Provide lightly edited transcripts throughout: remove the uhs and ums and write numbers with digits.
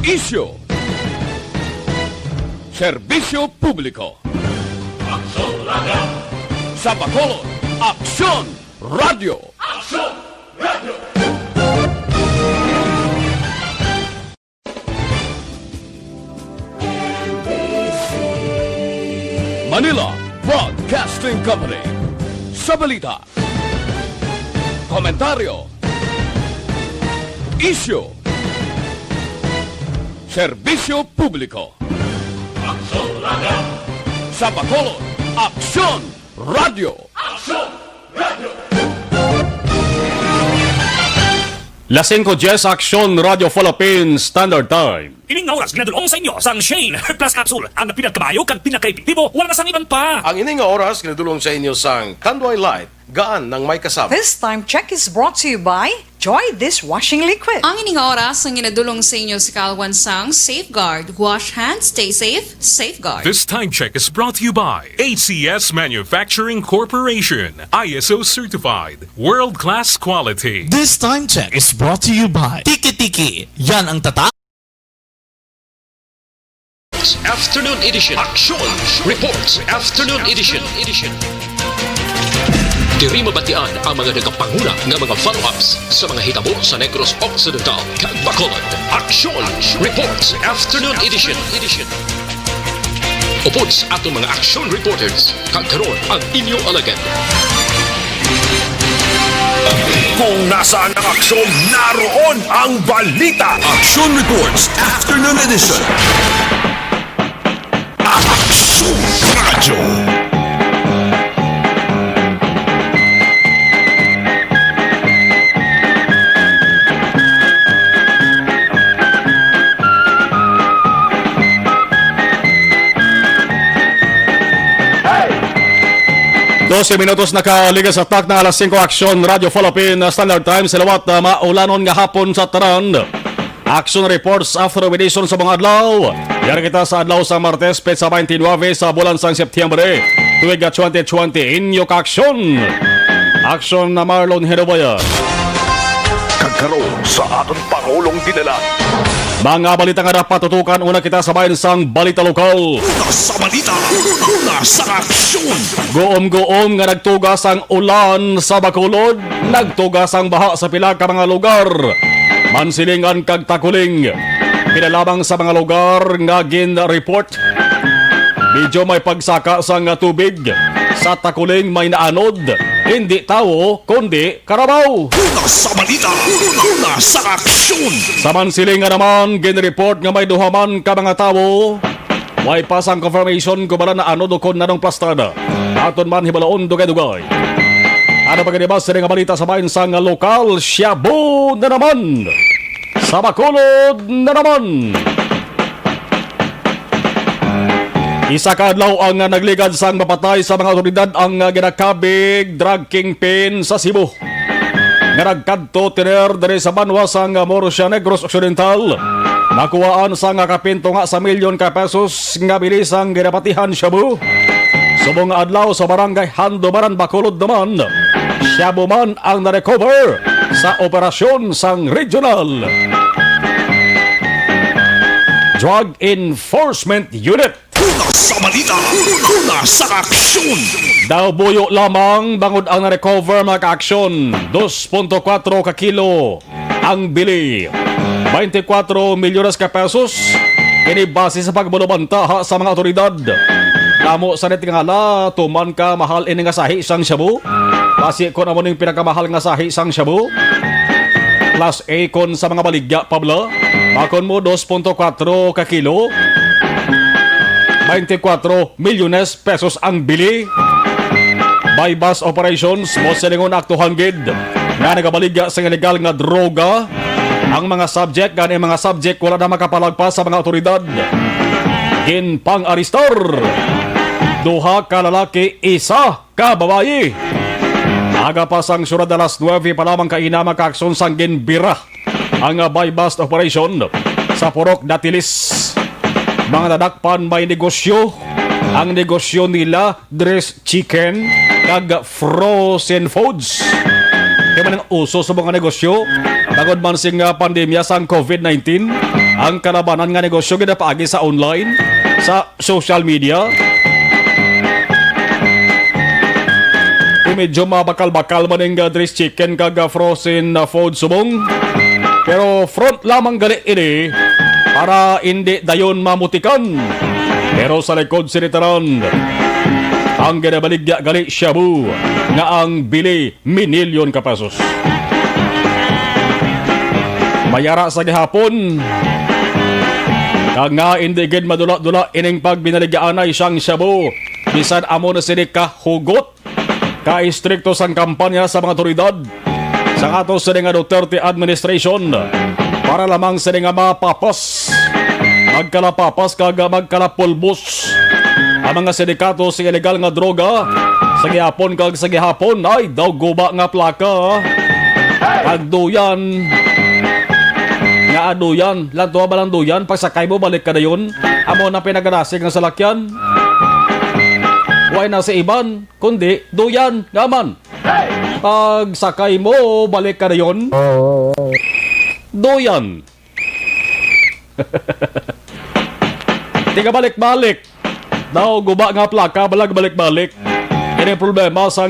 Isyu, serbisyo publiko. Aksyon Radio! Sa Bacolod, Aksyon Radio. Aksyon Radio! Manila Broadcasting Company. Sa balita, komentaryo, isyu, serbisyo publiko. Aksyon Radio! Sa Bacolod, Aksyon Radio. Aksyon Radio! Lasing ko Jess Action Radio Philippines Standard Time. Ining nga oras ginadulong sa inyo sang Shane Plus Capsule. Ang pinagkabayo kag pinakaepektibo, wala na sang iban pa. Ang ining nga oras ginadulong sa inyo sang Tanduay Light, gaan ng may kasama. This time check is brought to you by Joy Dishwashing Liquid. Ang ining oras ang ginadulong sa inyo si Kalwan sang Safeguard. Wash hands, stay safe, Safeguard. This time check is brought to you by ACS Manufacturing Corporation, ISO certified, world-class quality. This time check is brought to you by Tiki Tiki. Yan ang tata. Afternoon edition. Action Reports. Afternoon edition. Diri mabatian ang mga nagapanguna nga mga follow-ups sa mga hitabo sa Negros Occidental kag Bacolod. Action Reports. Afternoon edition. Upod sa atong mga action reporters kag karon ang inyong alagad. Kung nasaan ang aksyon, naroon ang balita. Action Reports Afternoon Edition. Aksyon Radio. Dose minutos nakaligas sa tak na alas 5 Aksyon Radio Philippines Standard Time. Salawat na maulanon nga hapon sa Taran. Action reports after edition sa mga adlaw. Yara kita sa adlaw sa Martes, Petsa 29 sa bulan sang Setyembre, tuig 2020. Inyo ka-aksyon. Aksyon na Marlon Herobaya. Kagkaroon sa atong Pangulong dinala. Mga balita nga dapat tutukan. Una kita sa bayan sang balita lokal. Sa balita, una sa aksyon. Goom-goom nga nagtugas ang ulan sa Bacolod. Nagtugas ang baha sa pila ka mga lugar. Mansilingan kag Takuling. Pinalamang sa mga lugar nga gin-report. Medyo may pagsaka sa nga tubig. Sa Takuling may naanod. Hindi tao, kundi karabaw. Una sa balita, una sa aksyon. Sa Mansilingan naman, gin-report nga may duhaman ka mga tao. May pasang confirmation kung bala na anod o kon nanong plastada. Aton man hibalaon dugay-dugay. Ano pa ganibas sa nga balita sa bayan sa nga lokal, Shabu na naman. Sa Bacolod na naman. Isa ka adlaw ang nagligad sang mapatay sa mga otoridad ang ginakabig drug kingpin sa Cebu. Nga nagkadto tiner diri sa banwa sang Morosia Negros Occidental. Nakuhaan sa nga kapinto nga sa milyon ka pesos nga bilis ang ginapatihan Shabu. Subong adlaw sa barangay Handobaran, Bacolod naman. Shabu man ang na-recover sa operasyon sang regional Drug Enforcement Unit. Una sa balita, una sa aksyon. Daw buyo lamang bangod ang na-recover mga ka-aksyon. 2.4 ka kilo ang bili. 24 milyones ka pesos. Inibase sa pagbulubantaha sa mga otoridad. Namo sa netingala, tuman ka mahal ini nga sahi sang Shabu. Basi ko naman yung pinakamahal nga sahi sang Shabu. Plus A kon sa mga baligya, Pablo. Bakon mo 2.4 ka kilo. 24 milyones pesos ang bili. By bus operations, mo silingon aktuhan gid nga nagabaligya sa illegal nga droga. Ang mga subject, gani mga subject wala na makapalagpas sa mga otoridad. Ginpang-aristar. Duha ka lalaki, isa ka babayi. Aga pa sang syudad alas 9 pa lamang kainama ka-aksyon sang ginbira ang by bus operation sa Purok Datilis. Mga nadakpan may negosyo. Ang negosyo nila, dress chicken kag frozen foods. Kaya man ang uso sa mga negosyo, tagod man sing pandemya sang COVID-19. ang kalabanan nga negosyo ginapaagi sa online, sa social media. Medyo mabakal-bakal man yung dress chicken kaga frozen na food subong. Pero front lamang gali ini para hindi dayon mamutikan. Pero sa likod sinitaran, ang ginabaligya gali shabu nga ang bili minilyon ka pesos. Mayara sa gihapon, kag nga hindi gid madula-dula ining pagbinaligyan ay siyang shabu. Bisan amo na sini kahugot, ka-istrikto sang kampanya sa mga otoridad sa ato sa nga Duterte administration para lamang sa nga mapapas, magkalapapas kag magkalapulbos ang mga sindikato sa illegal nga droga sa gihapon kag sa gihapon ay daw guba nga plaka kag duyan nga aduyan lang tuwa ba lang duyan pagsakay mo balik ka na yun amo na pinaganasig ng salakyan. Why na sa iban, kundi duyan gaman. Pag sakay mo, balik ka na yun. Duyan. Tiga balik-balik. Daw guba nga plaka, balag balik-balik. Ini problema sa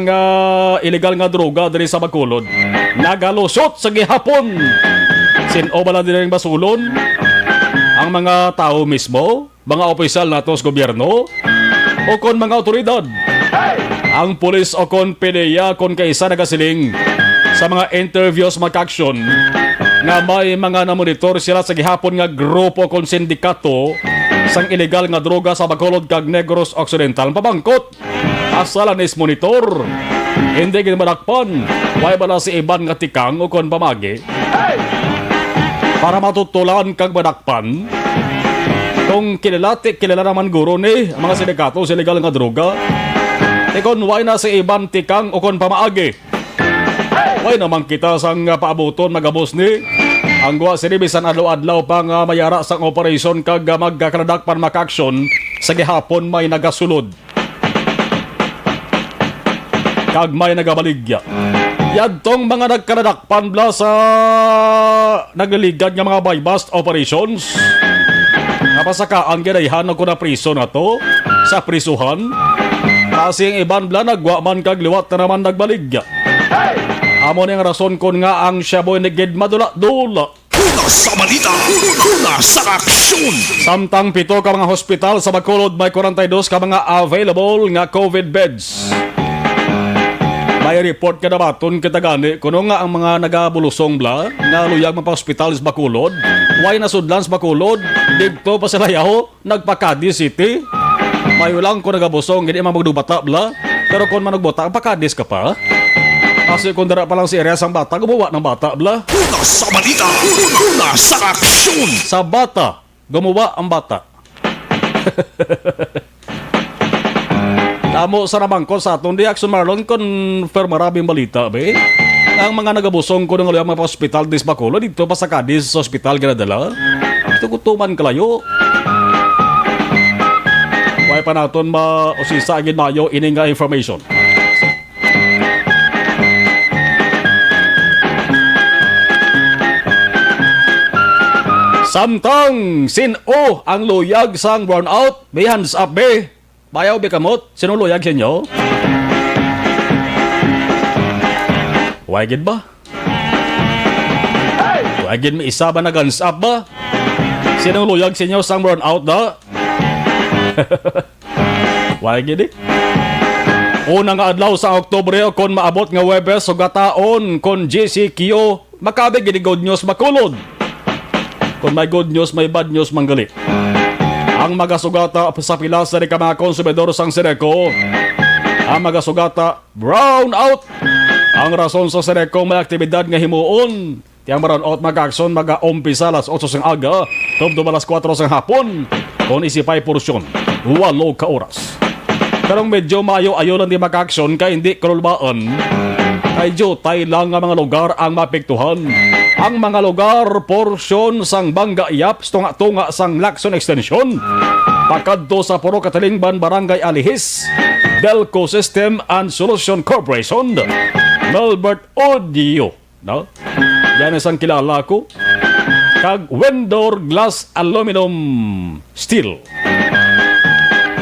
illegal nga droga diri sa Bacolod. Nagalusot sa gihapon. Sino ba lang din ang basulon? Ang mga tao mismo, mga opisyal nato sa gobyerno, o kon mga otoridad. Ang pulis o kon PDEA kon kaisa nagasiling sa mga interviews mag-action nga may mga namonitor sila sa gihapon nga grupo kon sindikato sang illegal nga droga sa Bacolod kag Negros Occidental pabangkot. Asalan is monitor. Hindi gid madakpan. Way bala si iban nga tikang o kon pamagi. Para matutulan kag madakpan. Kung kilala naman guro ni ang mga sindikato sa illegal nga droga. E kung way na sa iban tikang o kon pamaagi. Way naman kita sang paabuton magabos ni. Ang guwa sinibisan adlaw-adlaw pang mayara sang operasyon kag magkakladakpan makaksyon sa gihapon may nagasulod. Kag may nagabaligya. Yadtong mga nagkaladakpan bla sa nagaligad nga mga buy-bust operations. Napasakaan ginayhan ako na priso na to sa prisuhan. Kasi ang iban bla nagwa man kag liwat na naman nagbaligya. Amo niyang rason kon nga ang shaboy ni gid madula-dula. Una sa balita, una sa aksyon. Samtang 7 ka mga hospital sa Bacolod may 42 ka mga available nga COVID beds. May report ka na baton kitagani kuno nga ang mga nagabulusong bla nga luyag mapa-hospital sa Bacolod. Way nasudlan sa Bacolod dito pa sila yaho nagpa-Cadiz City. May ulang ko nagabusong hindi man magdubata bla pero kung manugbota pa-Cadiz ka pa. Kasi kung dara pa lang si Arias ang bata, gumawa ng bata, bla. Una sa balita, una sa aksyon. Sa bata, gumawa ang bata. Tamo sa naman ko sa atong di Action Marlon confirm maraming balita, be. Ang mga nagabusong ko ng mga hospital dis Bacolod, dito pa sa Cadiz hospital ginadala. Ito kutuman kalayo. Why pa naton ma-usisa agin mayo ining nga information. Samtang sino ang luyag sang brownout? May hands up be. Bayaw be kamot. Sino luyag sa inyo? Wagid ba? Wagid may isa ba na hands up ba? Sino luyag sa inyo sang brownout da? Wagid eh. Unang adlaw sa Oktubre kon maabot nga Webes o gataon kon GCQ makabe gid good news Bacolod. Kung may good news, may bad news manggali. Ang magasugata sa pilas sa mga konsumidor sang Seneco. Ang magasugata, brown out. Ang rason sa Seneco may aktibidad nga himuon. Tiyang brown out mag-aksyon mag-umpisa alas 8 sang aga, tubdo alas 4 sang hapon. Kung isipay porsyon, 8 ka oras. Pero medyo maayo-ayo lang di mag-aksyon kaya hindi kalulbaan. Kay jutay lang ang mga lugar ang mapiktuhan. Ang mga lugar, porsyon sang Bangga Yaps, tunga-tunga sang Lacson Extension, pakadto sa Puro Katalingban, Barangay Alihis, Delco System and Solution Corporation, Melbert Audio. No? Yan isang kilala ko. kag window glass aluminum steel.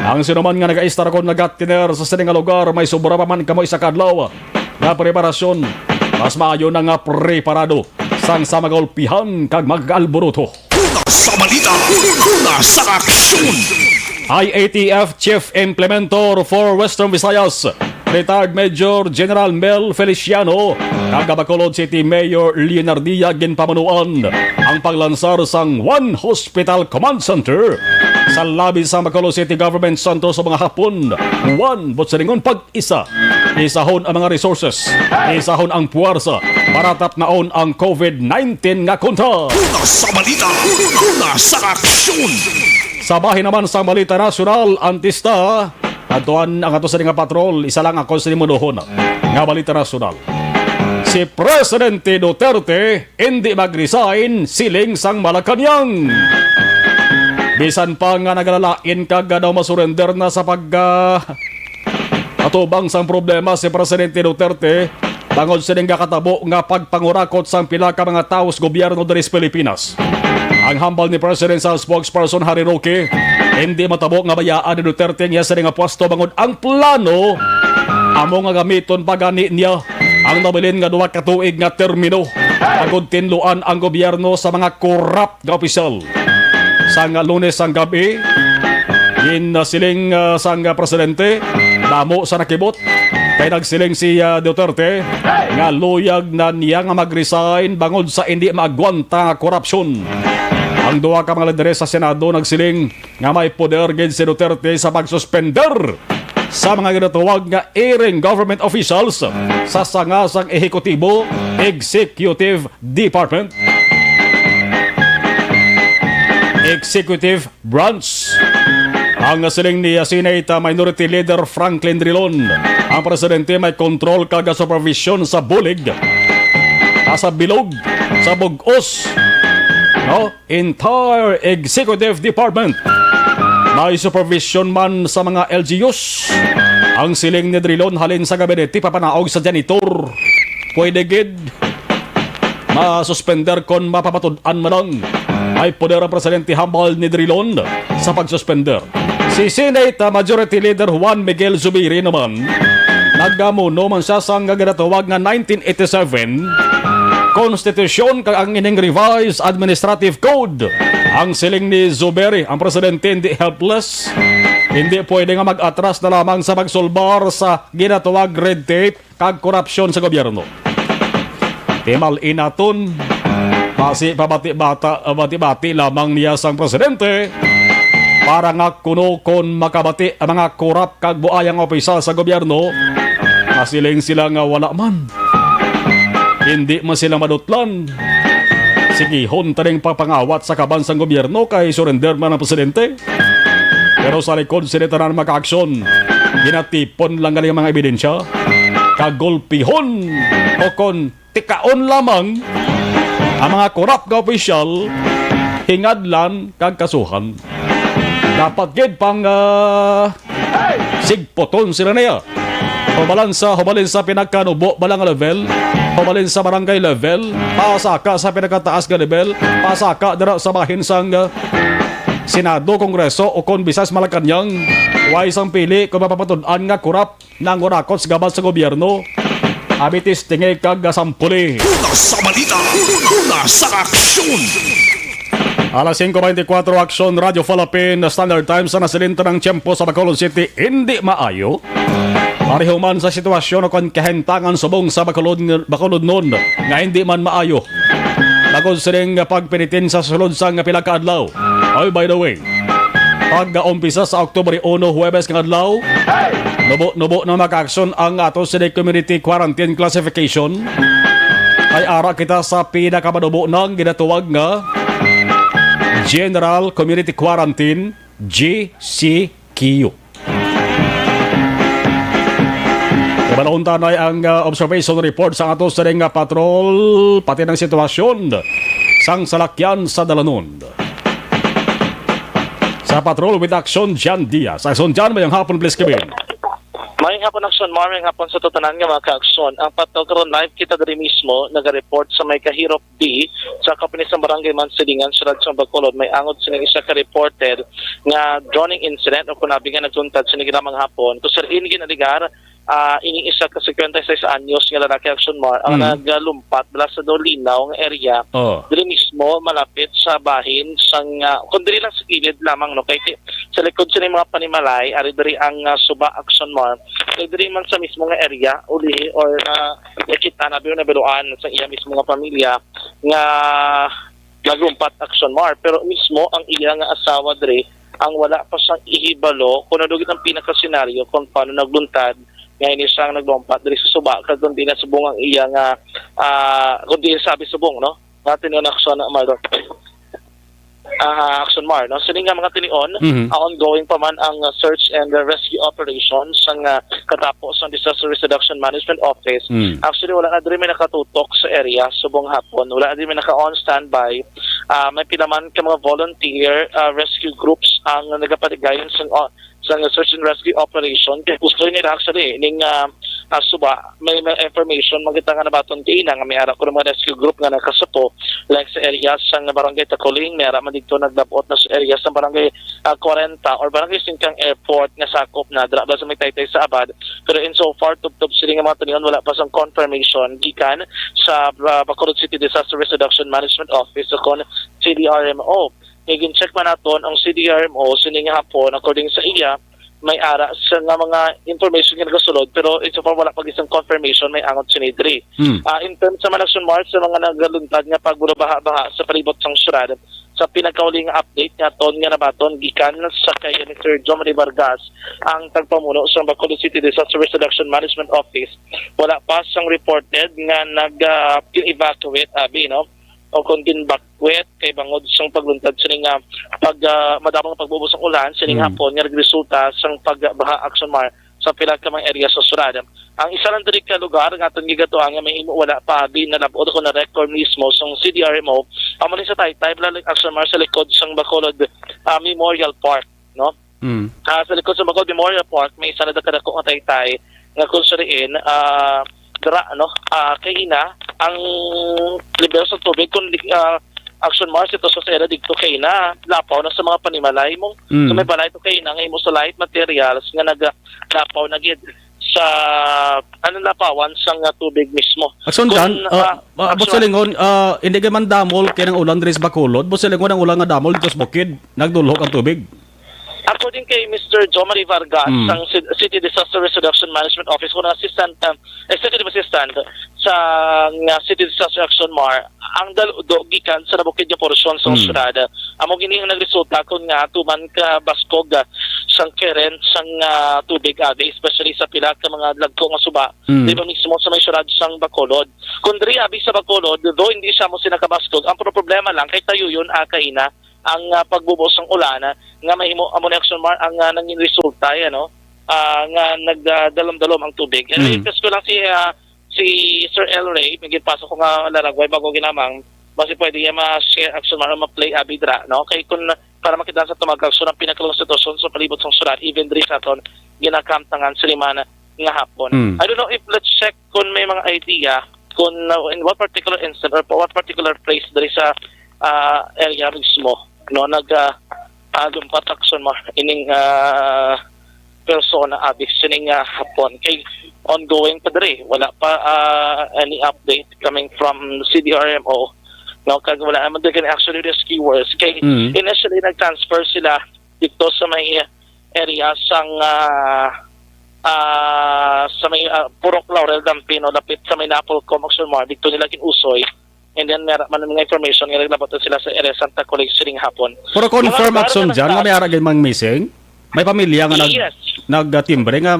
Ang sinuman nga nag-aistar kon nagatiner sa sining nga lugar may sobra pa man kamoy sa kadlaw nga preparasyon. Mas maayo na nga preparado sang sa magulpihan kag mag-alboruto. Sa balita, una sa aksyon. IATF Chief Implementor for Western Visayas, Retired Major General Mel Feliciano, kag Bacolod City Mayor Leonardia ginpamunuan ang paglansar sang One Hospital Command Center sa labi sa Bacolod City Government Center sa mga hapon. One butsaringon pag-isa. Isahon ang mga resources, isahon ang puwersa para tapnaon ang COVID-19 nga kontra. Una sa balita, una sa aksyon. Sa bahin naman sa Balita Nasyonal, Antista, atuan ang ato sa nga patrol, isa lang ako sa limunohon nga Balita Nasyonal. Si Presidente Duterte hindi mag-resign siling sang Malacanang. Bisan pa nga nagalalain kag daw masurrender na sa atubang sang problema si Presidente Duterte bangod sining katabo nga pagpangurakot sang pila ka mga taos gobyerno diri sa Pilipinas. Ang hambal ni Presidential Spokesperson Harry Roque, hindi matabo nga bayaan ni Duterte niya sa nga pwesto bangod ang plano amo nga gamiton pagani niya ang nabilin nga duwa ka tuig nga termino agud tinluan ang gobyerno sa mga corrupt nga opisyal. Sa nga Lunes ang gabi, siling sang presidente damo sa nakibot kay nagsiling si Duterte nga luyag na niya nga mag-resign bangod sa hindi maagwanta nga korupsyon. Ang duwa ka mga lidere sa Senado nagsiling nga may poder gid si Duterte sa pagsuspender sa mga ginatawag nga airing government officials sa sangasang ehekutibo Executive Department, Executive Branch. Ang siling ni Senate Minority Leader Franklin Drilon, ang presidente may control kag supervision sa bulig, sa bilog, sa bugos, entire Executive Department. May supervision man sa mga LGUs. Ang siling ni Drilon halin sa gabinete papanaog sa janitor. Pwede gid masuspender kon mapapatud-an man lang. May poder ang presidente hambal ni Drilon sa pagsuspender. Si Senate Majority Leader Juan Miguel Zubiri naman nagamuno man siya sa ginatawag nga 1987 Konstitusyon kag ang ining revised administrative code. Ang siling ni Zubiri, ang presidente hindi helpless, hindi pwede nga mag-atras na lamang sa pagsulbar sa ginatawag red tape kag korupsyon sa gobyerno. Timal inaton pasi pabati-bati lamang niya sang presidente para nga kuno kon makabati ang mga korap kag buayang opisyal sa gobyerno. Masiling sila nga wala man. Hindi man sila madutlan. Sige, hontaring papangawat sa kabansang gobyerno kay surrender man ang presidente. Pero sa likod sila tanan maka-aksyon. Ginatipon lang galing mga ebidensya. Kagulpihon o kon tikaon lamang ang mga korap ka opisyal, hingadlan kag kasuhan. Dapat gid pang sigpoton sila niya. Hubalin sa pinagkanubo balang level, hubalin sa barangay level, pasaka sa pinagkataas nga level, pasaka dira sa bahin sang Senado, Kongreso o kon bisas Malacanang. Way isang pili kung mapapatud-an nga kurap nang urakot sa gabal sa gobyerno. Abitis tingay kag sampuli. Una sa balita, una sa aksyon. Alas 5:24 Aksyon Radio Philippine Standard Time sa nasilinta ng tiyempo sa Bacolod City hindi maayo. Pareho man sa sitwasyon o kon kahentangan subong sa Bacolod noon nga hindi man maayo. Lagod siring pagpinitin sa sulod sang pila ka adlaw. Oh, by the way, pag-umpisa sa Oktubre 1, Huwebes nga adlaw, nubo na maka-aksyon ang ato sa community quarantine classification. Ay ara kita sa pinakamanubo ng ginatuwag nga General Community Quarantine, GCQ. Ibalahon tanay ang observation report sa ato sa ring patrol pati ng sitwasyon sang salakyan sa Dalanon. Sa patrol with action, Jan Diaz. Action Jan, mayang hapon, please, Kevin. Maying hapon aksyon, maraming hapon sa tutanan nga mga ka-aksyon. Ang patagkaroon live kita diri mismo, nag-report sa may Kahirop B sa kapinis ng Barangay Mansilingan, Syudad sa Bacolod. May angod sining isa ka-reported nga drowning incident o kunabigan nagtuntad sining ginamang hapon. Kung sir inigin aligar, ini isa ka 56 anyos nga lalaki aksyon mar ang naglumpat bala sa Dolinaw nga area dili mismo malapit sa bahin sang kun dili lang sa gilid lamang no kay sa likod sa mga panimalay ari diri ang suba aksyon mar kay diri man sa mismo nga area uli or nakita na biluan sa iya mismo nga pamilya nga naglumpat aksyon mar pero mismo ang iya nga asawa diri ang wala pa siyang ihibalo kung nadugit ang pinaka-senaryo kung paano nagluntad ngayon isang naglompat diri sa suba kadto di na subong ang iya nga kundi sabi subong no natin yung aksyon na Mardor action mar no sining nga mga tinion ongoing pa man ang search and rescue operations sang katapos ang Disaster Risk Reduction Management Office. Actually wala na diri may nakatutok sa area subong hapon, wala na diri may naka on standby. May pilaman ka mga volunteer rescue groups ang nagapatigayon sa search and rescue operation kaya gusto nila actually ning suba may information magita nga nabaton kay nga may ara ko ng mga rescue group nga nakasupo like sa area sa barangay Tacoling may ara man dito naglabot na sa area sa barangay 40 or barangay Singkang Airport nga sakop na dra ba sa may Taytay sa Abad pero in so far tubtob sila nga mga tanion wala pa sang confirmation gikan sa Bacolod City Disaster Risk Reduction Management Office o kon CDRMO. Check man naton ang CDRMO sining hapon according sa iya may ara sa nga mga information nga nagasulod pero in so far wala pag isang confirmation may angot sinidri. In terms sa Manaksyon Mars sa mga nagaluntad nga pagbulabaha-baha sa palibot sang syudad sa pinakauling update nga ton nga nabaton gikan sa kay ni Sir John Marie Vargas ang tagpamuno sa Bacolod City Disaster Risk Reduction Management Office wala pa sang reported nga nag-evacuate abi no o kung ginbakwet kay bangod sang pagluntad sining pag madamang pagbubos ng ulan sining hapon nga nagresulta sang pagbaha action mar sa pila ka mga area sa syudad. Ang isa lang diri ka lugar nga aton gigatuan nga may wala pa abi na labod ko na record mismo sang CDRMO amo ni sa Taytay action mar sa likod sang Bacolod Memorial Park no. Sa likod sa Bacolod Memorial Park may isa na dakadako nga Taytay nga konseriin dra no kay ina ang level sa tubig kung action mars ito sa area dito kay na lapaw na sa mga panimalay mo so may balay to kay na ngay mo sa light materials nga naglapaw na gid sa lapawan sang tubig mismo. Action kan boselingon hindi ka man damol kay nang ulan diri sa Bacolod boselingon ang ulan nga damol dito sa bukid nagdulhok ang tubig. According kay Mr. John Marie Vargas, ang City Disaster Risk Reduction Management Office, kung executive assistant sa City Disaster Action MAR, ang gikan sa nabukid nga porsyon sa syudad. Amo gini ang nagresulta kung nga tuman ka baskog sang keren sang tubig abi, especially sa pila ka mga lagko nga suba. Di ba mismo sa may syudad sang Bacolod. Kung diri abi sa Bacolod, though hindi siya mo sinakabaskog, ang problema lang kay tayo yun kaina ang pagbubos ng ulan nga mahimo amo action mar ang nanging resulta no nga nagdalam-dalom ang tubig. And request ko lang si Sir El Ray migit pasok ko nga laragway bago ginamang basi pwede ma-share action mar ma-play abidra no kay kun para makita sa tumag-action ang pinakalong sitwasyon sa palibot sang syudad even diri sa aton ginakamtangan Sulimana nga hapon. I don't know if let's check kung may mga idea kung in what particular instant or what particular place diri sa area mismo no lumpat action mo ining persona abis sining hapon kay ongoing pa diri wala pa any update coming from CDRMO no kag wala man diri actually rescuers kay initially nag-transfer sila dito sa may area sang sa may Purok Laurel Dampino lapit sa may Napolcom action mo dito nila kinusoy. And then meron man mga information nga naglabot sila sa area Santa Cruz sining hapon. Pero confirm action dyan nga may aragay mang missing? May pamilya nga nagtimbre nga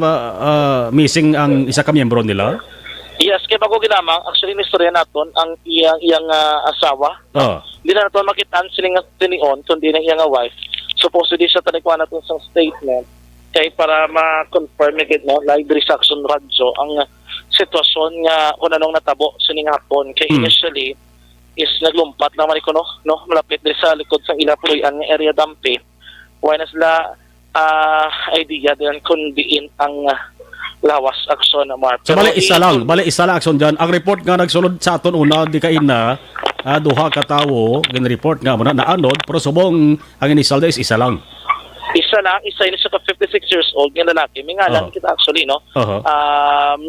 missing ang isa ka miyembro nila? Yes, kaya bago ginamang actually ni istorya naton ang iyang asawa. Hindi na naton makitaan sining tinion kundi ng iyang wife. Supposedly siya tanikuan naton sa statement kay para ma-confirm gid no live reaction radyo ang sitwasyon nga kung anong natabo sining hapon kay initially is naglumpat naman ko no malapit din sa likod sa Ilapuloyan nga area Dampi why na sila idea din kung diin ang lawas aksyon Mar. So bali isa lang aksyon dyan. Ang report nga nagsulod sa aton una di ka ina duha ka tawo gin-report nga muna naanod pero subong ang inisalda is isa lang. Isa ini siya ka 56 years old nga lalaki. Mingalan kita actually, no?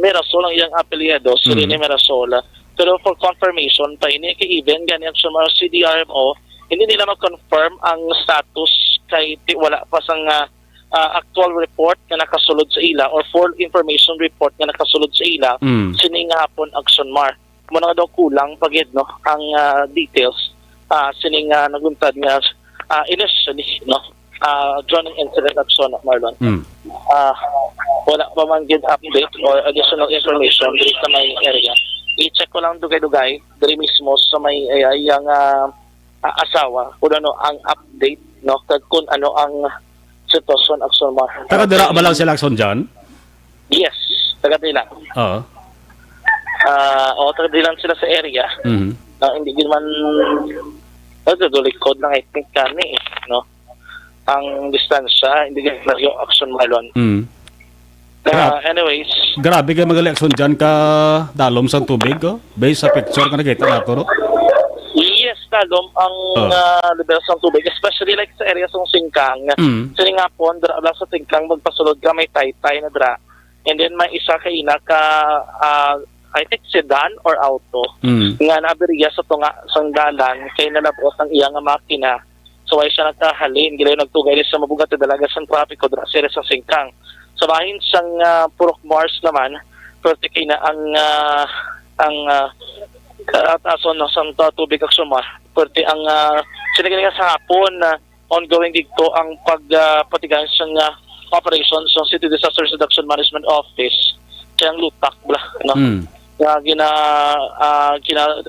Mirasol ang iyang apelyido, Serene Mirasol. Pero for confirmation pa ini kay even gani action mga CDRMO, hindi nila mag-confirm ang status kay wala pa sang actual report nga nakasulod sa ila or full information report nga nakasulod sa ila sining hapon action Mar. Muna daw kulang pagid no ang details sining naguntad nga initially no joining incident action Marlon. Wala pa man gid update or additional information dito sa may area. I-check ko lang dugay-dugay diri mismo sa may iyang asawa kung ano ang update no kung ano ang sitwasyon action Mar. Taga dira ba lang sila action dyan? Yes, taga dira. Taga dira sila sa area. Hindi gid man likod lang I think kani no. Ang distansya hindi gid layo action Marlon. Anyways, grabe kay magali action dyan ka dalom sa tubig based sa picture nga nakita nato no. Yes, talom ang level sa tubig, especially like sa area sa Singkang. Sini nga po, dra sa Singkang magpasulod ka may taytay na dra. And then may isa kay ina ka I think sedan or auto nga nabiriya sa tunga sang dalan kay nalabot ang iyang makina. So ay siya nagkahalin, gila nagtugay sa mabugat na dalaga sa trapiko dra sa area sa Singkang. Sa bahin sang Purok Mars naman, pero kay na ang aso no sa tubig aksyon Mar. Perti ang sinigalingan sa hapon ongoing dito ang pagpatigan sa operations sa City Disaster Reduction Management Office kaya ang lutak bla no nga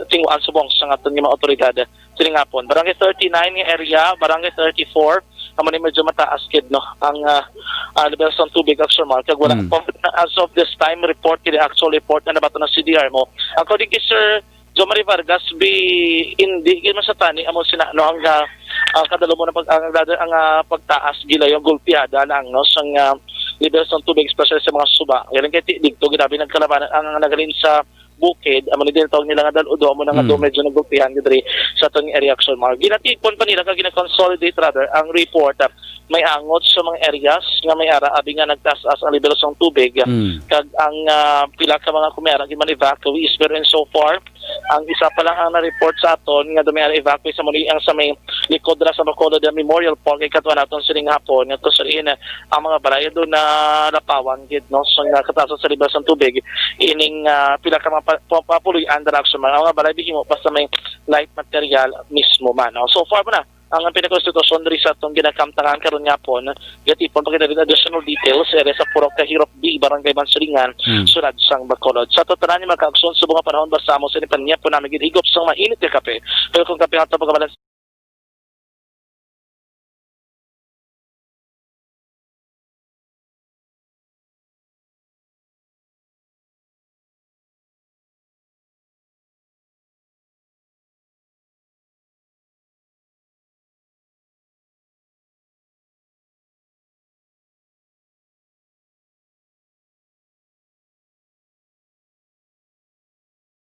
tinguan sa bong sa aton mga otoridad sini hapon. Barangay 39 nga area, Barangay 34 amo ni medyo mataas kid no ang level sa tubig aksyon Mar kag wala as of this time report kini actual report na nabato ng CDR mo according kay Sir Jomari Vargas hindi gid sa tani amo sina no ang kadalo mo na pagtaas gila yung gulpiada lang no sang level sa tubig especially sa mga suba yan kay dito grabe nagkalabanan ang nagalin sa bukid amo ni dito nila nga daludo amo nga do medyo nagulpihan diri sa tong area action Mar ginatipon pa nila kag gina-consolidate rather ang report may angot sa mga areas nga may ara abi nga nagtaas ang level sa tubig kag ang pila ka mga kumera gi man evacuees pero so far ang isa pa lang ang na-report sa aton nga dumay evacuate sa muli ang sa may likod ra sa Bacolod Memorial Park kay katwa naton sining hapon nga to sariin ang mga balay do na napawan gid no so nga kataas sa level sa tubig ining pila ka mga papuloy under action man ang mga balay bihimo pa sa may light material mismo man no? So far pa na ang pinaka-konstitusyon diri sa itong ginakamtangan karon nga po gatipon pa kita additional details area sa Purok Kahirop B Barangay Mansulingan sulad sang Bacolod sa totalan ni magka-aksyon sa mga panahon basamo sa nipanya po namin gihigop sa mainit nga kape pero kung kape nga pagkabalan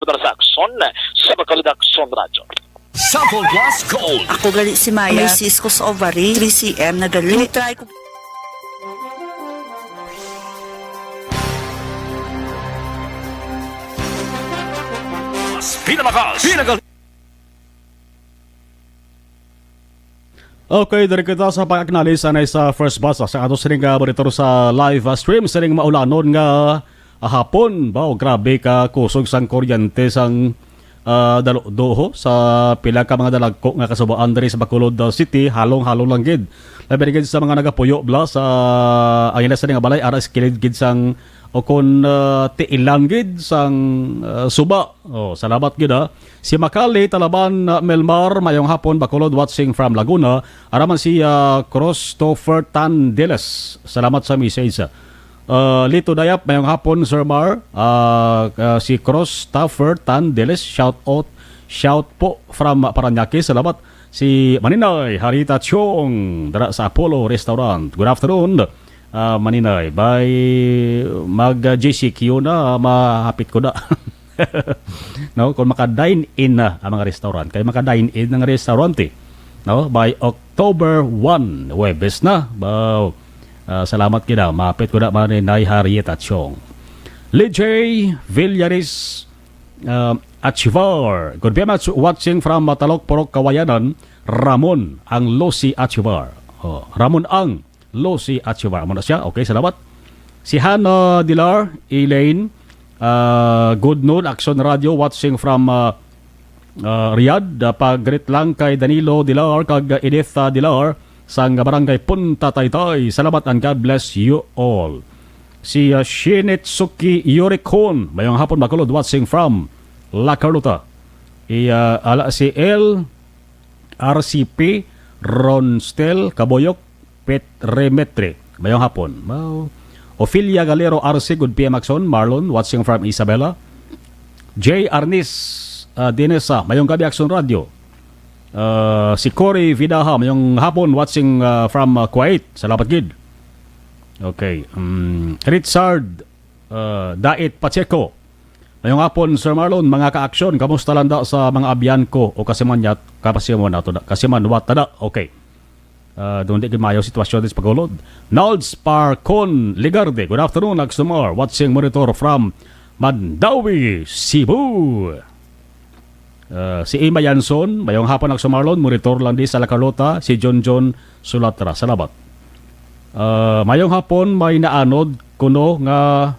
sa aksyon sa Bacolod Aksyon Radio. Sample Plus Gold. Ako gali si Maya. May cisco sa ovary, 3cm na gali. Try ko. Pinakal. Okay, dari kita sa pag-acknowledge sa first bus sa ato sining monitor sa live stream sining maulanon nga hapon ba grabe ka kusog sang kuryente sang doho sa pila ka mga dalagko nga kasubaan diri sa Bacolod City halong-halong lang gid labi gid sa mga nagapuyo bla sa ang ila sa nga balay ara skilid gid sang o kon tiilan gid sang suba salamat gid si Makali Talaban Melmar mayong hapon Bacolod watching from Laguna araman si Christopher Tandeles salamat sa message Lito Dayap, mayong hapon, Sir Mar. Si Christopher Tandeles, shout po from Paranaque. Salamat. Si Maninay Harita Chong, dara sa Apollo Restaurant. Good afternoon. maninay. By mag-GCQ na, mahapit ko na. No, kung maka-dine-in na ang mga restaurant, kaya maka-dine-in ng restaurante, no, by October 1, Webes na. Salamat kita, mapit ko na maninay Harriet at Chong. Lijay Villaris Achivar. Good day, watching from Matalok, Porok, Kawayanan. Ramon ang Losi Achivar. Ramon ang Losi Achivar. Muna siya. Okay, salamat. Si Hannah Dilar, Elaine, good noon, Action Radio, watching from Riyadh. Pag-greet lang kay Danilo Dilar, kag Edith Dilar, sang barangay Punta Taytay. Salamat and God bless you all. Si Shinetsuki Yorikon, mayong hapon makulod, watching from La Carlota. Si L. RCP Ronstel Kaboyok Petremetre, mayong hapon. Ophelia Galero RC, good PM Axon. Marlon, watching from Isabela. J. Arnis Dinesa, mayong gabi Axon Radio. Si Cory Vidaha, mayong hapon, watching from Kuwait. Salamat gid. Okay. Richard Dait Pacheco, mayong hapon Sir Marlon, mga ka-aksyon, kamusta lang daw sa mga abyan ko o kasiman wat tada. Okay. Doon di mayo sitwasyon din sa pagulod. Nalds Parcon Ligarde, good afternoon, Agsumar, watching monitor from Mandawi, Cebu. Si Ima Yanson, mayong hapon Agsumarlon, monitor lang di sa La Carlota. Si John Sulatra, salamat. Mayong hapon may naanod kuno nga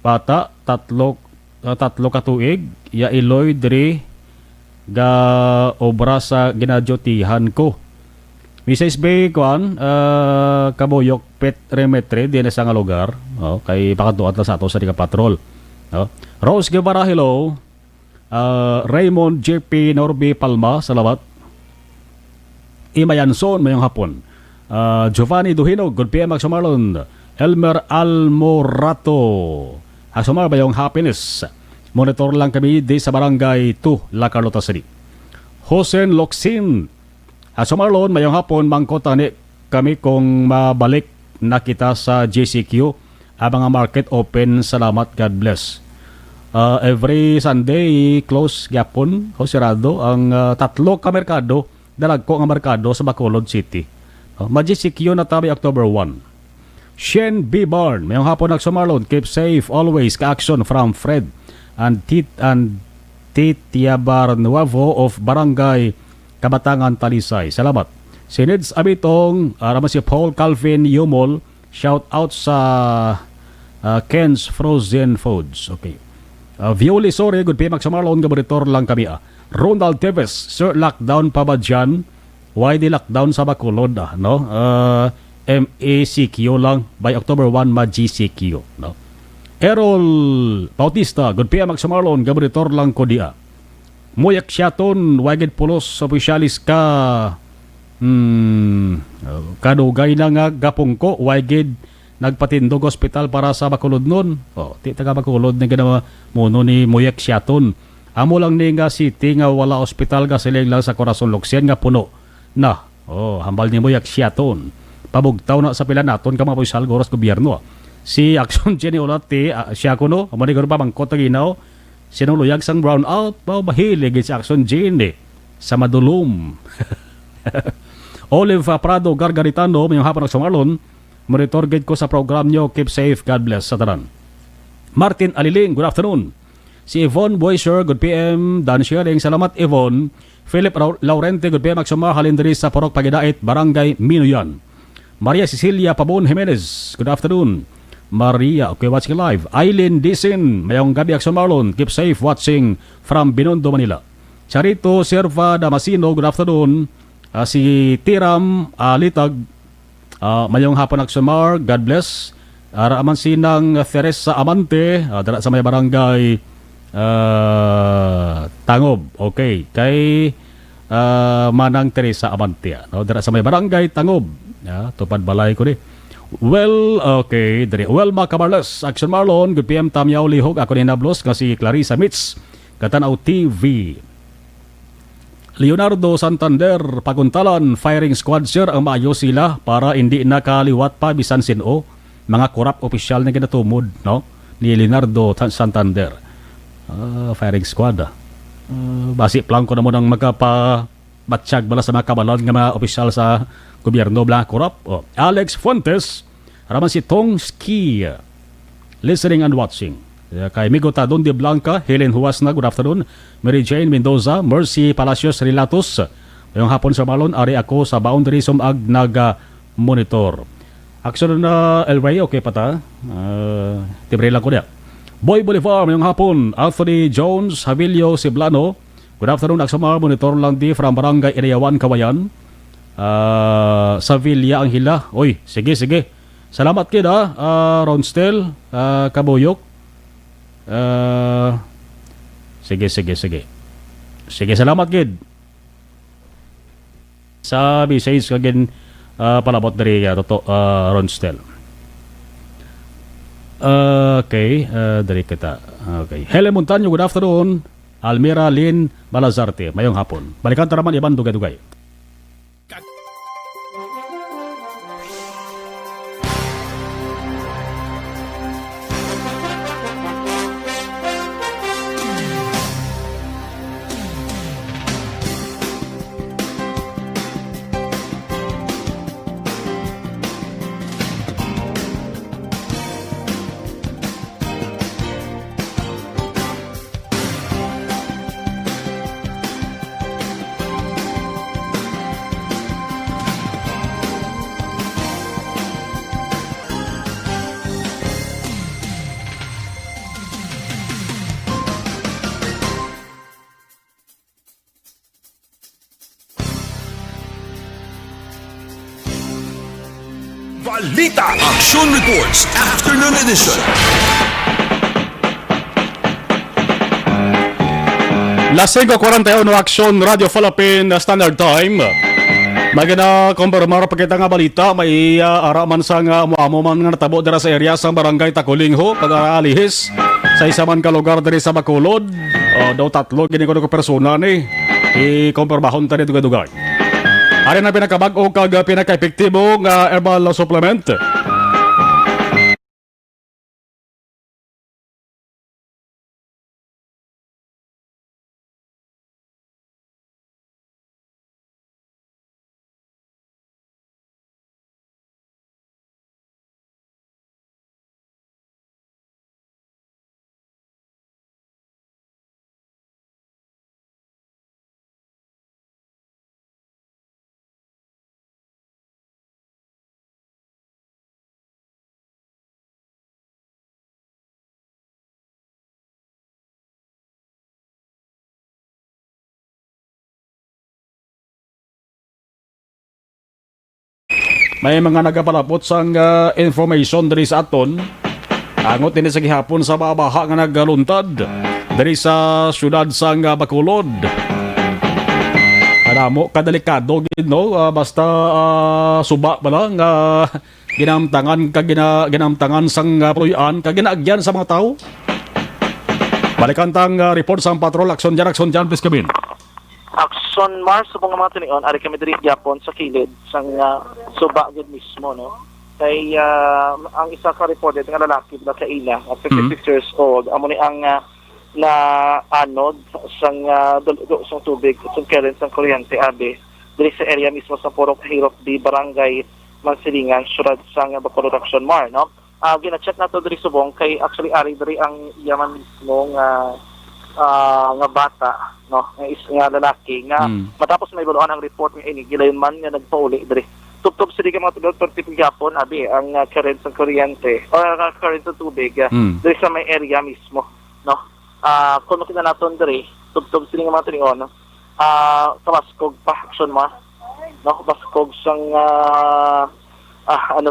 bata tatlo katuig ya iloy diri ga obra sa ginadyotihan ko. Mrs. B. Kwan, Kaboyok Pet Remetre din sa nga lugar, kay pakatuat na sa ato sa di ka patrol. Rose Guevara, hello. Raymond JP Norby Palma, salamat. Ima Yanson, mayong hapon. Giovanni Duhino, good PM Agsumarlon. Elmer Almorato, Agsumar, mayong happiness. Monitor lang kami di sa barangay 2, La Carlota City. Hosen Loxin, Agsumarlon, mayong hapon, mangkotani kami kung mabalik na kita sa JCQ. Mga market open, salamat, God bless. Every Sunday, close gyapon o sirado ang tatlo ka merkado, dalagko nga merkado sa Bacolod City. Ma-GCQ na tabi October 1. Shen B. Barn, mayong hapon Agsumarlon, keep safe always, ka-action from Fred and Titia Barnuavo of Barangay Kabatangan, Talisay. Salamat. Si Nids Abitong, raman si Paul Calvin Yumol, shout out sa Ken's Frozen Foods. Okay. Violi Sore, good PM Agsumarlon, gaboritor lang kami. Ronald Teves, sir, lockdown pa ba dyan? Why di lockdown sa Bacolod? No? MACQ lang, by October 1 ma-GCQ. No? Errol Bautista, good PM Agsumarlon, gaboritor lang ko dia. Muyak Siaton, wagid pulos opisyalis ka. Kadugay na nga gapong ko, wagid nagpatindog hospital para sa Bacolod nun. Ti taga Bacolod na ganawa muno ni Muyak Siaton. Amo lang ni nga city nga wala hospital ka siling lang sa Corazon Luxien nga puno na. Hambal ni Muyak Siaton. Pabugtaw na sa pila naton ka mapuisal goros gobyerno. Si Action Jenny Olati, siya ko no, amani ko pa bangkot na ginaw. Sinuluyag sang brown out, mahilig si Action Jenny sa madulom. Olive Prado Gargaritano, mayong hapon Agsumarlon, monitor gate ko sa program nyo. Keep safe, God bless sa tanan. Martin Aliling, good afternoon. Si Yvonne Boyser, good PM. Dan Sharing, salamat Yvonne. Philip Laurente, good PM Agsumar, halindri sa Porok Pagidait, Barangay Minuyan. Maria Cecilia Pabon Jimenez, good afternoon. Maria, okay, watching live. Aileen Disin, mayong gabi Agsumarlon, keep safe, watching from Binondo, Manila. Charito Serva Damasino, good afternoon. Si Tiram Litag, mayong hapon Agsumar, God bless. Raaman sinang Teresa Amante, dara sa may barangay Tangob. Okay, kay Manang Teresa Amante, dara sa may barangay Tangob. Tupad balay ko ni. Well, okay, dari Welma Camarles, Action Marlon, good PM Tamyaw Lihog, ako ni Nablos, kasi Clarissa Mitz, Katanaw TV. Leonardo Santander, Paguntalan, firing squad sir, ang maayo sila para hindi nakaliwat pa bisan sino mga korap opisyal na ginatumod, no? Ni Leonardo Santander. Firing squad. Basi plan ko na mo nang magkapabatsyag bala sa mga kabalon ng mga opisyal sa gobyerno bla korap. Alex Fuentes, raman si Tong Ski, listening and watching. Kay Migo Tadon de Blanca, Helen Huasna, good afternoon. Mary Jane Mendoza, Mercy Palacios Relatos. Ngayong hapon sa Malon, ari ako sa boundary sumag naga-monitor. Action na El Rey, okay pa ta? Tibre lang ko niya. Boy Bolivar, ngayong hapon. Anthony Jones, Javilio Siblano. Good afternoon, Aksama, monitor lang di from Barangay Iriawan, Kawayan. Sa Villa ang hila. Oy, sige. Salamat kida, Ronstel, Kabuyok. Sige, salamat kid. Sa message kagin palabot dari Ronstel. Okay, dari kita. Okay. Helen Montaño, good afternoon. Almira Lynn Balazarte, mayong hapon. Balikan taraman iban dugay-dugay. Balita Action Reports Afternoon Edition. Las 5:41 Action Radio Philippine Standard Time. Magina kumpirmar pakita nga balita may araman sa nga amo man nga natabo dira sa area sa barangay Takulingho pag-alihis sa isa man ka lugar diri sa Bacolod. Daw tatlo gini ko persona ni i-kumpirmahon ta dito dugay. Ari na pinakabag-o kag pinaka-epektibo nga herbal supplement. May mga nagapalapot sang information diri sa aton. Angot din sa gihapon sa babaha nga nagaluntad diri sa syudad sang Bacolod. Adamo kadelikado gid no, basta suba bala nga ginamtangan sang puluyan kag ginaagyan sa mga tao. Balikan tang report sang patrol action dyan please kabin. Action Mars, subong mga tinion, ari kami diri gyapon sa kilid sang suba gid mismo, no? Kay ang isa ka reported nga lalaki na kaila, 56 years old, amo ni ang na anod sang sang tubig, sang current sang kuryente abi diri sa area mismo sa Purok Hirok di Barangay Mansilingan, syudad sang Bacolod Action Mar, no? Gina-check nato diri subong kay actually ari diri ang yaman mismo nga bata, no, nga lalaki nga matapos may baluan ang report nga ini gilayon man nga nagpauli diri tubtob sila ka mga tudod pertipong Japon abi ang current sa kuryente o current sa tubig diri sa may area mismo, no. Kung makita naton diri tubtob sila nga mga tinion kabaskog pa action ma, no, baskog sang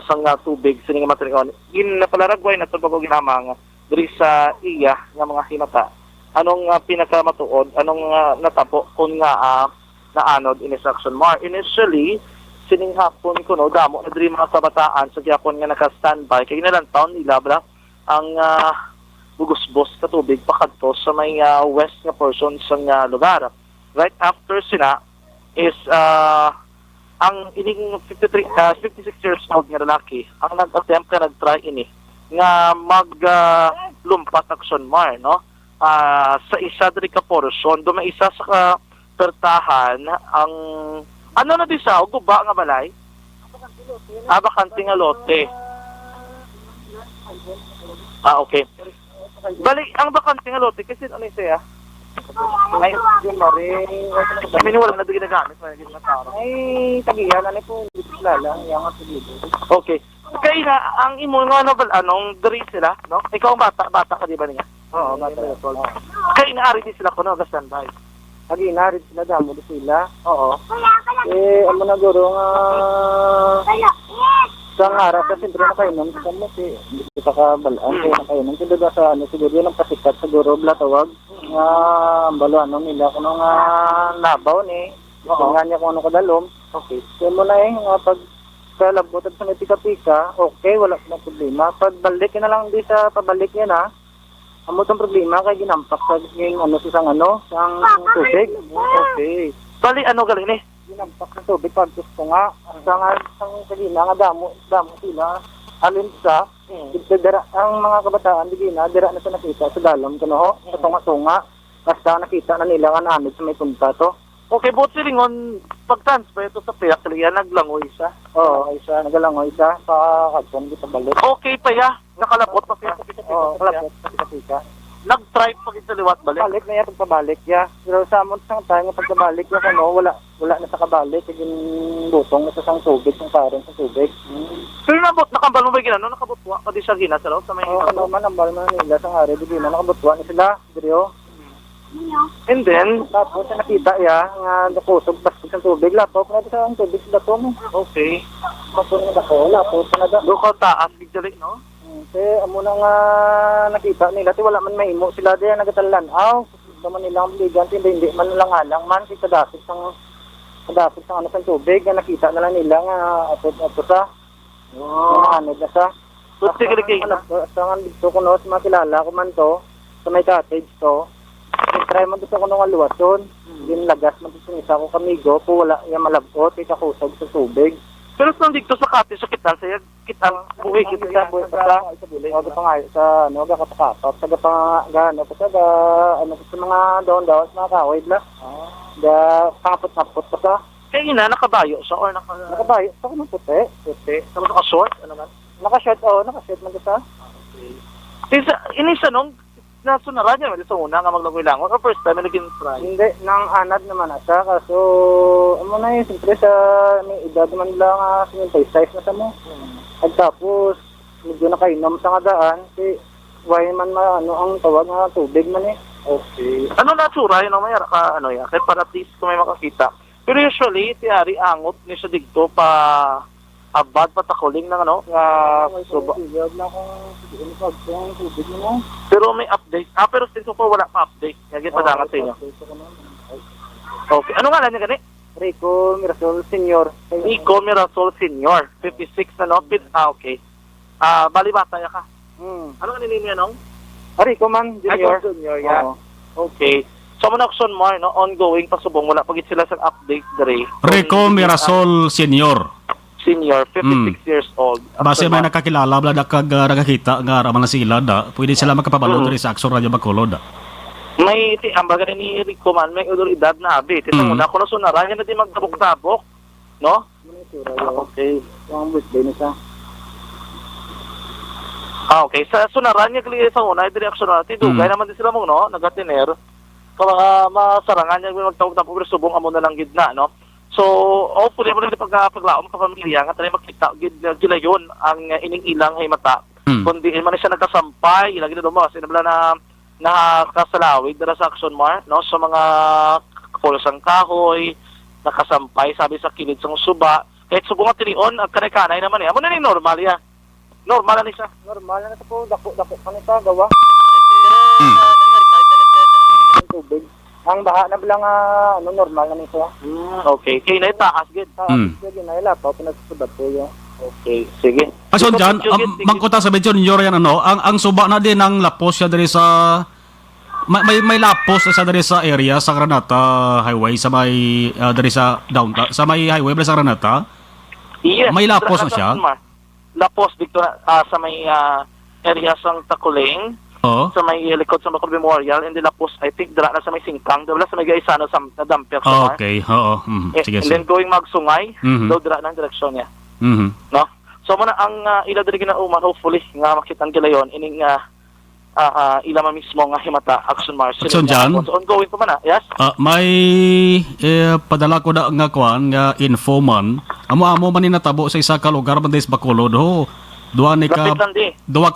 sang tubig sila nga mga tinion ginapalaragway na tubag ginamang diri sa iya nga mga himata. Anong pinakamatuod, anong natabo kung nga naanod in Action Mar. Initially, sining hapon ko no, damo na diri mga kabataan sa gyapon nga naka-standby kay ginalantaw nila bla ang bugos-bos ka tubig pakadto sa may west nga portion sa lugar. right after sina is ang ining 56 years old nga lalaki ang nag-attempt ka nag-try ini nga lumpat action mar no sa isa diri ka portion do may isa sa pertahan ang ano na di sa guba nga balay bakante nga lote okay bali ang bakante nga lote kasi ano siya ay yung maring kami wala na ginagamit ay tagihan na po lala yang okay kaya na ang imo nga novel anong diri sila no ikaw bata ka di ba niya oo bata kaya na ari di sila kuno ga standby agi na rin sila damo di sila oo amo na guro nga sa harap kasi siyempre na kayo nung kamo si hindi kita ka balaan kaya na kayo nung tindaga sa ano siguro yun ang pasikat siguro blatawag nga baluan nung nila kuno nga labaw ni nga niya kung ano kadalom okay kaya mo na nga pag kalabot at sa may pika-pika okay wala na problema pagbalik na lang di sa pabalik niya na amo tong problema kay ginampak sa ano sa sang tubig okay bali ano galing ni ginampak sa tubig pag gusto nga sang kanina nga damo sila alin sa dira ang mga kabataan digina dira na sa nakita sa dalom kuno sa tunga-tunga basta nakita na nila nga anid sa may punta to okay buot silingon pag-transfer ito sa piyak sila naglangoy siya isa naglangoy siya sa kadton dito balik okay pa ya nakalabot pa siya kalabot sa pika nag-try pag italiwat balik na yan pagpabalik ya pero sa amon sang tayo nga pagpabalik ya wala na sa kabalik kaya butong na sa sang tubig ng parang sa tubig pero nabot nakambal mo ba ginano nakabutwa pa di siya gina sa loob sa may ano man ang balman nila sa hari di na nakabutwa ni sila diryo and then tapos nakita ya nga nakusog basta sa tubig lapok na sa ang tubig sa dato mo okay tapos na dako lapok na da do ka taas bigdali no amo na nga nakita nila ti wala man mahimo sila diyan nagatalan man nilang bigan hindi man lang halang man si kadapit sang ano sa tubig nga nakita na lang nila nga atot sa ano na sa sige sa dito ko no sa makilala ko man to sa may cottage to try man dito ko nung aluwason din lagas man dito isa ko kamigo po wala yung malabot ikakusog sa tubig pero sa dito sa cottage sa kitang buhay kita sa buhay sa sa ano ga kapakapap sa ano sa mga daon-daon sa mga kahoy bla kapot-kapot pa sa kaya ina nakabayo siya or nakabayo sa kung puti tapos naka-short ano man naka-short man sa inisa nung nasunaran niya sa una nga maglangoy-langoy or first time na naging try hindi nang anad naman siya kaso amo na yun siyempre sa may edad naman lang 76 na sa mo at tapos medyo nakainom sa nga daan si why man ano ang tawag nga tubig man okay ano na tsura yun ang mayara ka ano ya kahit para at least kung may makakita pero usually tiyari angot ni siya digto pa abad patakuling ng ano nga suba pero may update pero since ko wala pa update kaya padangat sa inyo okay ano nga lang niya gani Rico Mirasol Senior 56 na no okay bali bata ya ka ano nga nilin niya nung Rico man Junior yeah okay so manakson mo no ongoing pasubong wala pagit sila sa update dere Rico Mirasol Senior 56 years old. Base may nakakilala bla nakakita nga raman na sila pwede sila makapabalo diri sa Action Radio Bacolod. May ambaga ni Rico man may edad na abi. Tito muna kuno sunaran niya na di magtabok-tabok, no? Okay. Ang birthday ni sa. Okay. Sa sunaran niya kali sa una diri Action Radio dugay naman din sila mo no, nagatiner. Kaya masarangan niya magtabok-tabok pero subong amo na lang gid na, no? So, hopefully mo rin paglaom ka pamilya nga tayo makita gila yun ang ining-ilang ay mata. Kundi man siya nagkasampay, ilagi na dumas, inabla na nakasalawid dara sa Action Mar, no? Sa mga pulasang kahoy, nakasampay, sabi sa kilid sang suba. Kahit subong at tinion, ang kanay-kanay naman amo na ni normal ya. Normal na ni siya. Normal na po, dako pa ni sa gawa. Tubig. Ang baha na bilang normal na nito. Okay. Kaya na itaas gid. Sige na ila pa pinagsubat ko yo. Okay, sige. Ason dyan, mangkuta sa medyo ninyo yan ang suba na din ang lapos siya diri sa may lapos na siya dari sa area sa Granata Highway sa may dari sa downtown sa may highway sa Granata. Yes. May lapos na siya? Lapos dito sa may area sang Takuling. Oo. Sa may likod sa Bacolod Memorial, and then lapos, I think, dala na sa may Singkang, dala sa may Gaisano sa damper sa Okay, oo. Sige, and then going magsungay, daw dala ng direksyon niya. No? So muna ang ila diri ginauman, hopefully nga makitan gila yon ining ila man mismo nga himata action march. Action dyan? So ongoing pa man yes? May padala ko na nga kuan nga info man. Amo man natabo sa isa ka lugar man sa Bacolod ho. Duwa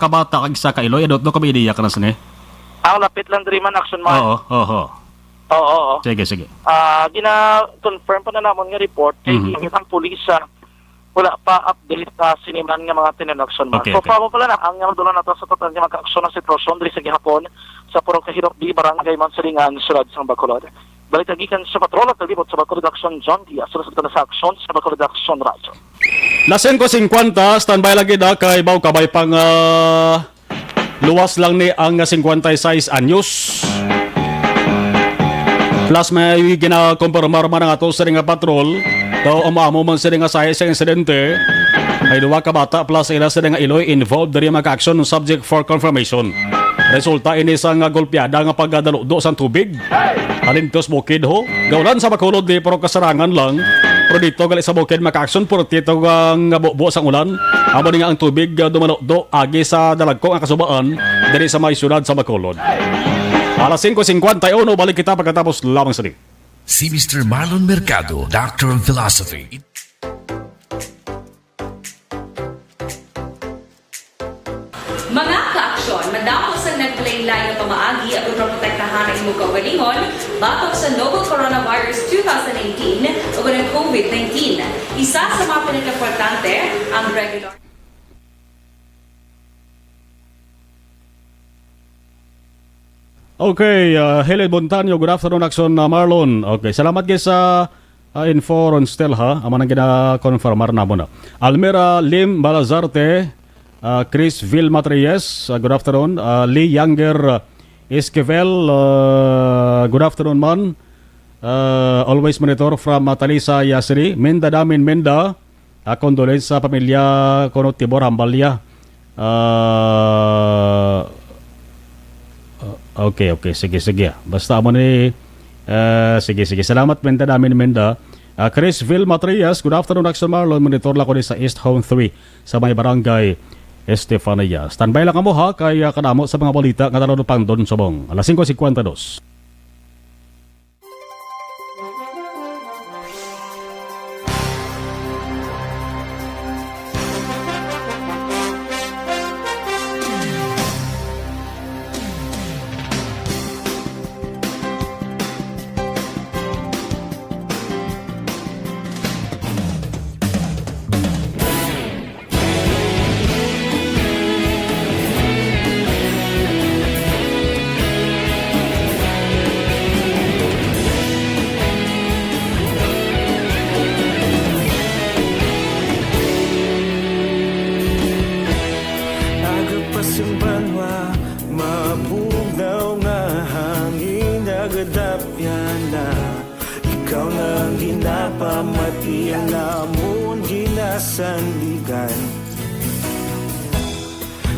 ka bata kag isa ka Iloy, adot no kami ideya kana sini. Ang lapit lang diri man action march. Oo. Sige. Gina-confirm pa na namon nga report kay ang pulis wala pa update siniman nga mga tinanaction march. So pamo pala na ang dulo na to sa total nga magka-aksyon na sitwasyon diri sa gihapon sa Purok Kahirop di Barangay Mansalingan, Sulod sa Bacolod. Balik gikan sa patrol at libot sa Bacolod Action John Diaz sa aksyon sa Bacolod Action Radio. Lasen ko 50, standby lagi da kay baw kabay pang luwas lang ni ang 56 anyos. Plus may gina-kompormar man nga to sa nga patrol, daw umamo man sa nga sa insidente, ay duwa ka bata plus ila sa nga Iloy involved diri mag-action subject for confirmation. Resulta ini sa nga golpeada nga pagdalo-do sa tubig. Halintos bukid ho, gawlan sa Bacolod di pero kasarangan lang. Pero dito gali sa bukid maka-action pero dito nga buo sang ulan. Amo ni nga ang tubig dumalo-do agi sa dalagko nga kasubaan diri sa may syudad sa Bacolod. Alas 5:51 balik kita pagkatapos lamang sa Si Mr. Marlon Mercado, Doctor of Philosophy. Mga ka-aksyon, madako sa naglaylay na pamaagi at protektahan ang imong kaugalingon batok sa novel coronavirus 2018 o ng COVID-19. Isa sa mga pinaka-importante ang regular. Okay, Helid Montaño, good afternoon, Action Marlon. Okay, salamat guys sa info on still ha. Aman ang gina-confirmar na mo na. Almira Lim Balazarte, Chris Vilmatreyes, good afternoon. Lee Younger Esquivel, good afternoon man. Always monitor from Talisa Yasri. Menda Damin Menda, condolence sa pamilya Kono Tibor Hambalya. Okay, sige. Basta mo ni sige. Salamat Menda Damin Menda. Chris Vilmatreyes, good afternoon Action Marlon. Monitor lang ko sa East Home 3 sa may barangay Estefania. Standby lang mo ha, kay kanamo sa mga balita nga talo pang Don Sobong. Alas 5:52.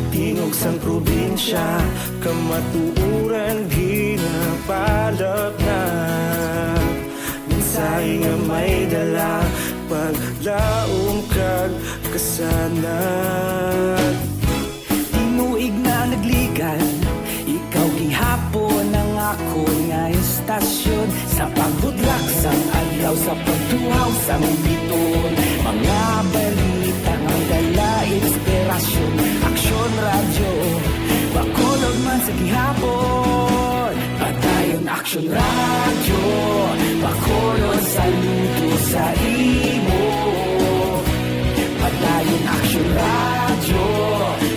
Tingog sang probinsya, kamatuuran ginapalap na. Minsay nga may dala, paglaong kag kasanat. Tinuig na nagligan, ikaw gihapon ang ako nga estasyon. Sa pagbudlak sang adlaw, sa pagtuhaw sang biton. Mga balita nga dala inspirasyon. Aksyon radyo, Bacolod man sa gihapon. Padayon Aksyon radyo, Bacolod saludo sa imo. Padayon Aksyon radyo,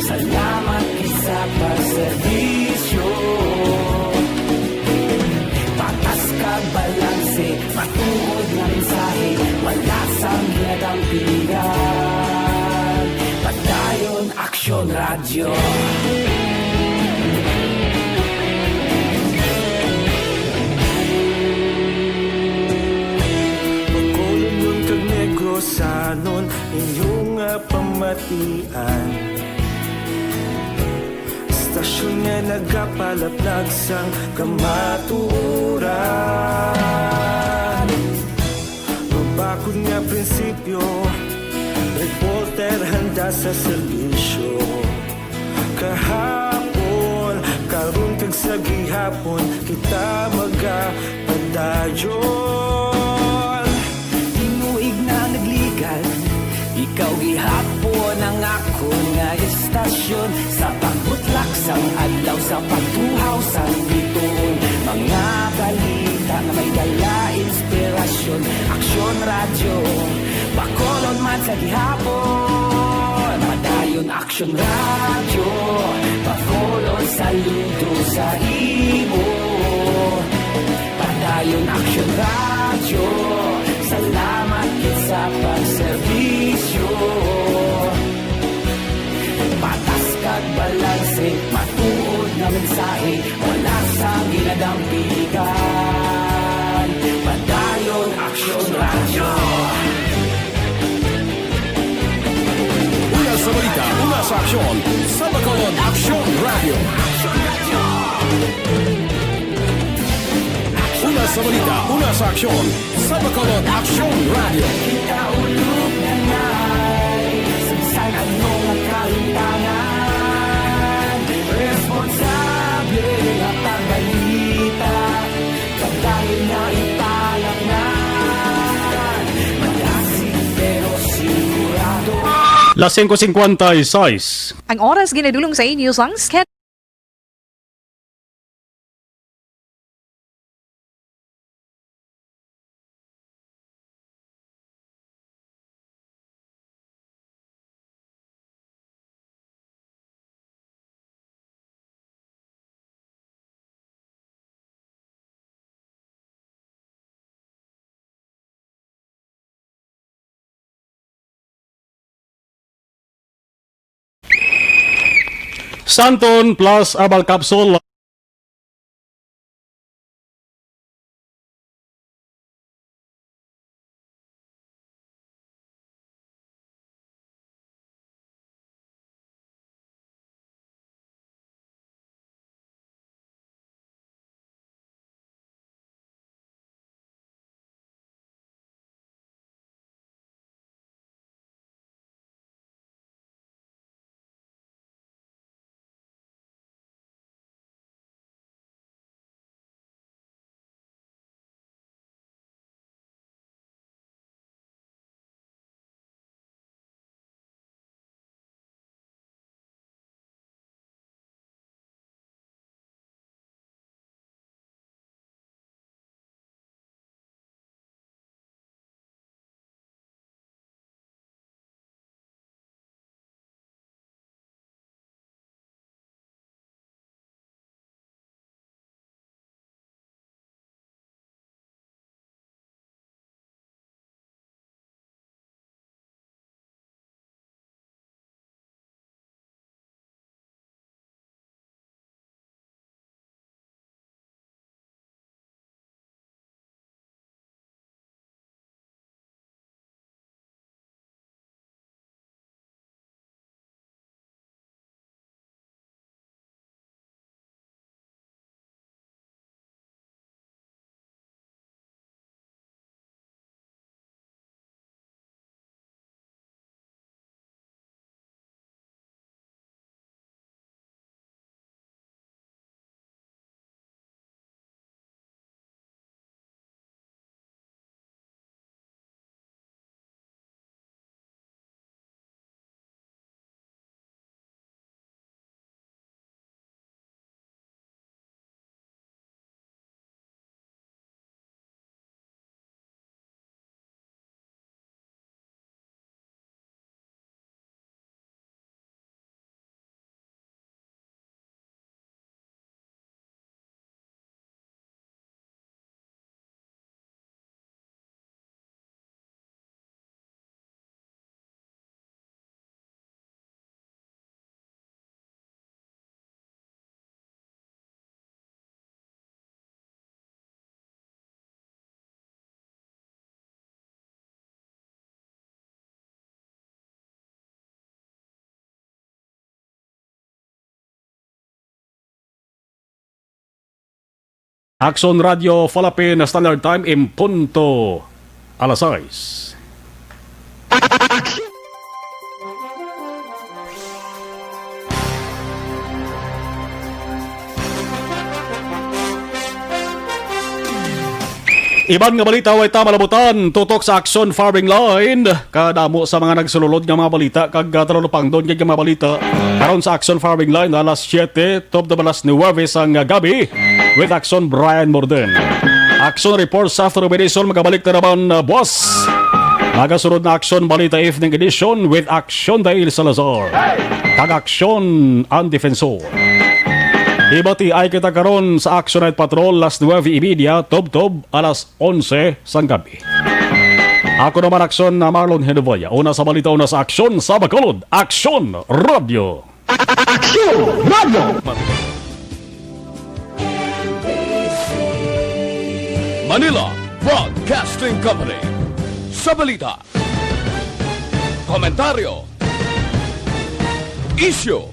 salamat isa pagserbisyo. Patas ka balanse, matuod na mensahe, wala sang ginadang pilihan. Padayon Aksyon radyo. balon inyong pamatian. Istasyon nga nagapalaplag sang kamaturan. Mabakod nga prinsipyo, reporter handa sa serbisyo. Kahapon, karon kag sa gihapon, kita magapadayon. Tinuig na nagligan, ikaw gihapon ang ako nga istasyon. Sa pagbutlak sang adlaw, sa pagtuhaw sang bituon, mga balita na may dala inspirasyon. Aksyon radyo, Bacolod man sa gihapon. Madayon Aksyon radyo, Bacolod saludo sa imo. Padayon Aksyon radyo, salamat kit sa pagserbisyo. Patas kag balanse, matuod na mensahe, wala sa ginadampigan. Padayon Aksyon radyo. Una sa balita, una sa aksyon, sa Bacolod Aksyon Radio. Una sa balita, una sa aksyon, sa Bacolod Aksyon Radio. Ikaulog na ngay, sinsan anong nakalintangan. Responsable na pagbalita, kagdahil na italaknan. Magasig pero sigurado. Las 5:56. Ang oras ginadulong sa inyo sang sketch. Santon plus Herbal Capsule. Action Radio Philippine Standard Time in punto alas 6. Iban nga balita way tamalabutan tutok sa Action Farming Line kadamo sa mga nagsululod nga mga balita kag talupang doon nga mga balita karon sa Action Farming Line alas 7 top de balas 9 ang gabi with Action Brian Morden. Action Reports after edition magabalik na naman boss. Nagasunod na Action Balita Evening Edition with Action Dail Salazar kag Action ang Defensor. Ibati ay kita karon sa Action Night Patrol las 9:30 tob alas 11 sang gabi. Ako naman Action na Marlon Hedovoya. Una sa balita, una sa Action sa Bacolod. Action Radio. Action Radio! Manila Broadcasting Company. Sa balita, komentaryo, issue,